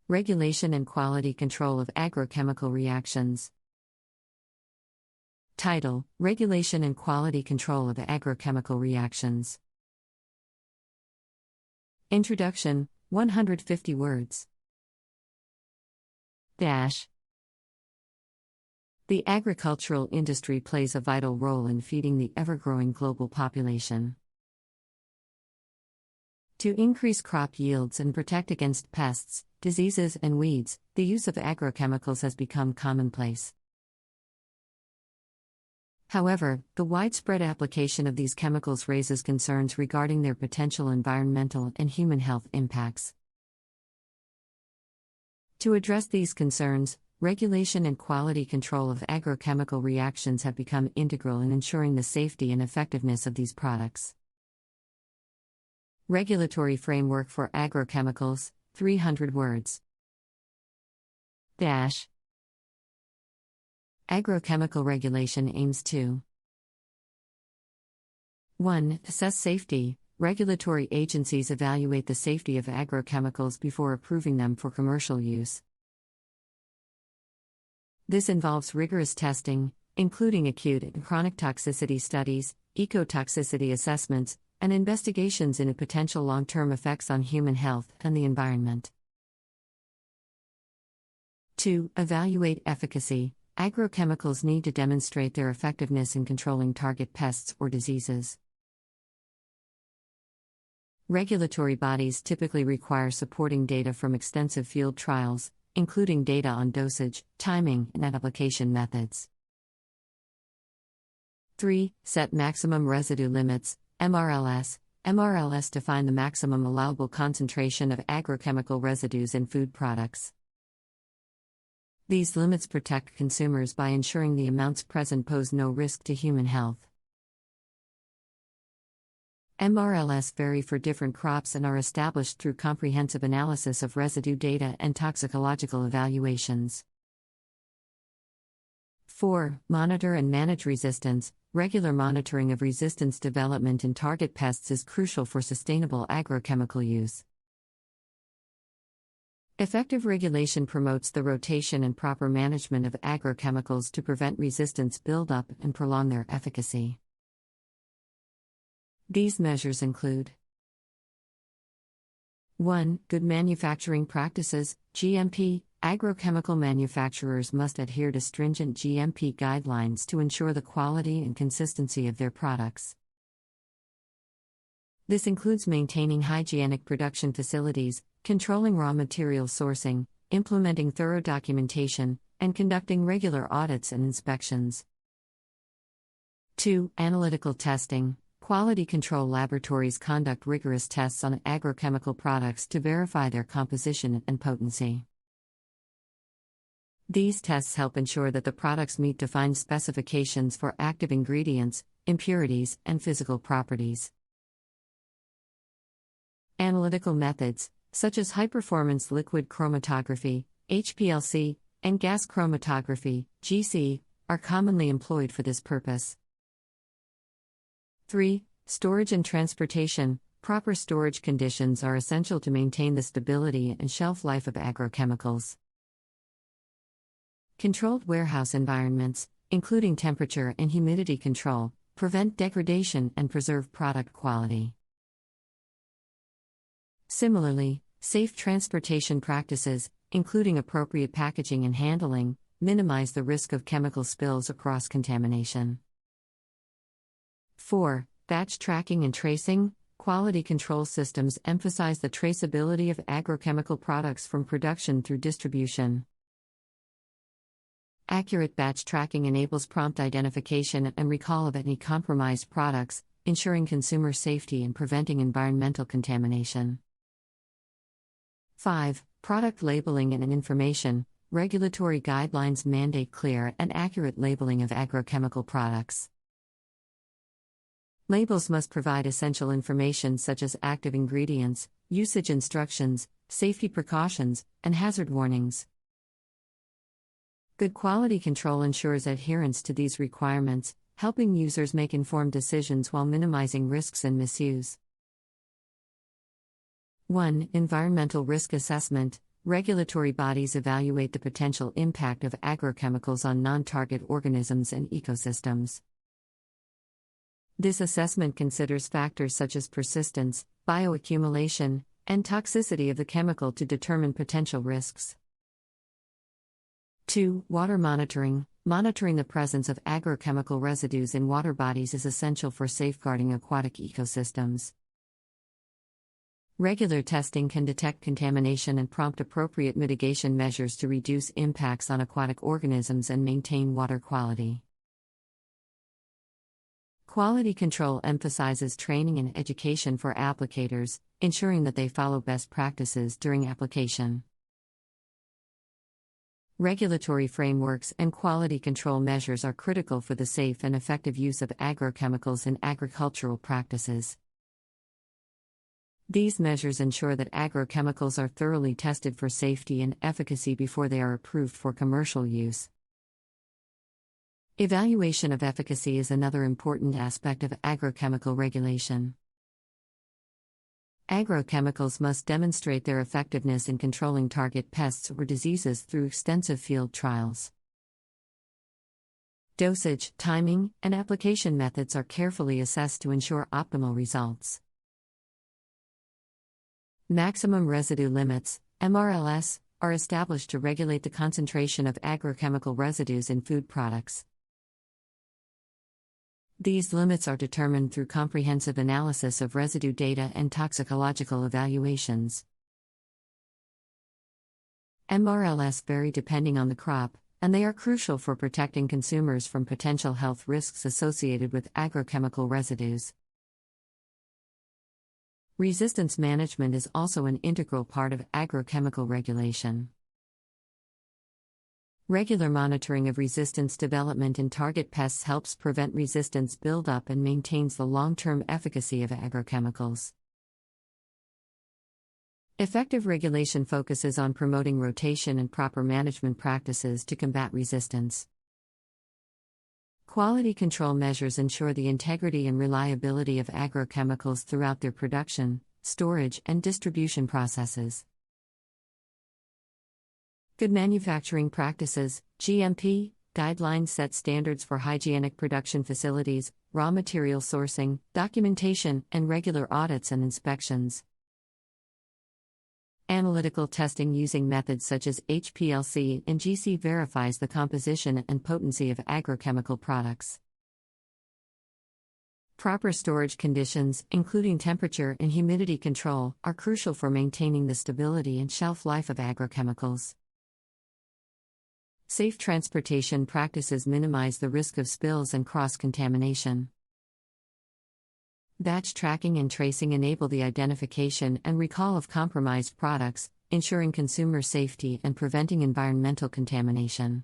Regulation and Quality Control of Agrochemical Reactions. Title: Regulation and Quality Control of Agrochemical Reactions. Introduction, 150 words. The agricultural industry plays a vital role in feeding the ever-growing global population. To increase crop yields and protect against pests, diseases, and weeds, the use of agrochemicals has become commonplace. However, the widespread application of these chemicals raises concerns regarding their potential environmental and human health impacts. To address these concerns, regulation and quality control of agrochemical reactions have become integral in ensuring the safety and effectiveness of these products. Regulatory Framework for Agrochemicals, 300 words. Agrochemical regulation aims to 1. Assess safety. Regulatory agencies evaluate the safety of agrochemicals before approving them for commercial use. This involves rigorous testing, including acute and chronic toxicity studies, ecotoxicity assessments, and investigations into potential long-term effects on human health and the environment. 2. Evaluate efficacy. Agrochemicals need to demonstrate their effectiveness in controlling target pests or diseases. Regulatory bodies typically require supporting data from extensive field trials, including data on dosage, timing, and application methods. 3. Set maximum residue limits, MRLS. MRLS define the maximum allowable concentration of agrochemical residues in food products. These limits protect consumers by ensuring the amounts present pose no risk to human health. MRLS vary for different crops and are established through comprehensive analysis of residue data and toxicological evaluations. 4. Monitor and manage resistance. Regular monitoring of resistance development in target pests is crucial for sustainable agrochemical use. Effective regulation promotes the rotation and proper management of agrochemicals to prevent resistance buildup and prolong their efficacy. These measures include 1. Good manufacturing practices, GMP. Agrochemical manufacturers must adhere to stringent GMP guidelines to ensure the quality and consistency of their products. This includes maintaining hygienic production facilities, controlling raw material sourcing, implementing thorough documentation, and conducting regular audits and inspections. 2. Analytical testing. Quality control laboratories conduct rigorous tests on agrochemical products to verify their composition and potency. These tests help ensure that the products meet defined specifications for active ingredients, impurities, and physical properties. Analytical methods, such as high-performance liquid chromatography, HPLC, and gas chromatography, GC, are commonly employed for this purpose. 3. Storage and transportation. Proper storage conditions are essential to maintain the stability and shelf life of agrochemicals. Controlled warehouse environments, including temperature and humidity control, prevent degradation and preserve product quality. Similarly, safe transportation practices, including appropriate packaging and handling, minimize the risk of chemical spills or cross-contamination. 4. Batch tracking and tracing. Quality control systems emphasize the traceability of agrochemical products from production through distribution. Accurate batch tracking enables prompt identification and recall of any compromised products, ensuring consumer safety and preventing environmental contamination. 5. Product labeling and information. Regulatory guidelines mandate clear and accurate labeling of agrochemical products. Labels must provide essential information such as active ingredients, usage instructions, safety precautions, and hazard warnings. Good quality control ensures adherence to these requirements, helping users make informed decisions while minimizing risks and misuse. 1. Environmental risk assessment. Regulatory bodies evaluate the potential impact of agrochemicals on non-target organisms and ecosystems. This assessment considers factors such as persistence, bioaccumulation, and toxicity of the chemical to determine potential risks. 2. Water monitoring. Monitoring the presence of agrochemical residues in water bodies is essential for safeguarding aquatic ecosystems. Regular testing can detect contamination and prompt appropriate mitigation measures to reduce impacts on aquatic organisms and maintain water quality. Quality control emphasizes training and education for applicators, ensuring that they follow best practices during application. Regulatory frameworks and quality control measures are critical for the safe and effective use of agrochemicals in agricultural practices. These measures ensure that agrochemicals are thoroughly tested for safety and efficacy before they are approved for commercial use. Evaluation of efficacy is another important aspect of agrochemical regulation. Agrochemicals must demonstrate their effectiveness in controlling target pests or diseases through extensive field trials. Dosage, timing, and application methods are carefully assessed to ensure optimal results. Maximum residue limits, MRLs, are established to regulate the concentration of agrochemical residues in food products. These limits are determined through comprehensive analysis of residue data and toxicological evaluations. MRLs vary depending on the crop, and they are crucial for protecting consumers from potential health risks associated with agrochemical residues. Resistance management is also an integral part of agrochemical regulation. Regular monitoring of resistance development in target pests helps prevent resistance buildup and maintains the long-term efficacy of agrochemicals. Effective regulation focuses on promoting rotation and proper management practices to combat resistance. Quality control measures ensure the integrity and reliability of agrochemicals throughout their production, storage, and distribution processes. Good manufacturing practices, GMP, guidelines set standards for hygienic production facilities, raw material sourcing, documentation, and regular audits and inspections. Analytical testing using methods such as HPLC and GC verifies the composition and potency of agrochemical products. Proper storage conditions, including temperature and humidity control, are crucial for maintaining the stability and shelf life of agrochemicals. Safe transportation practices minimize the risk of spills and cross-contamination. Batch tracking and tracing enable the identification and recall of compromised products, ensuring consumer safety and preventing environmental contamination.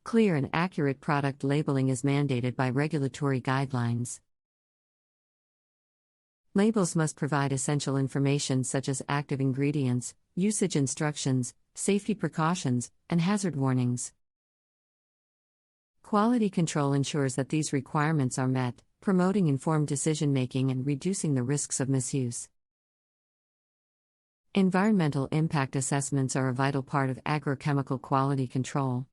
Clear and accurate product labeling is mandated by regulatory guidelines. Labels must provide essential information such as active ingredients, usage instructions, safety precautions, and hazard warnings. Quality control ensures that these requirements are met, promoting informed decision-making and reducing the risks of misuse. Environmental impact assessments are a vital part of agrochemical quality control.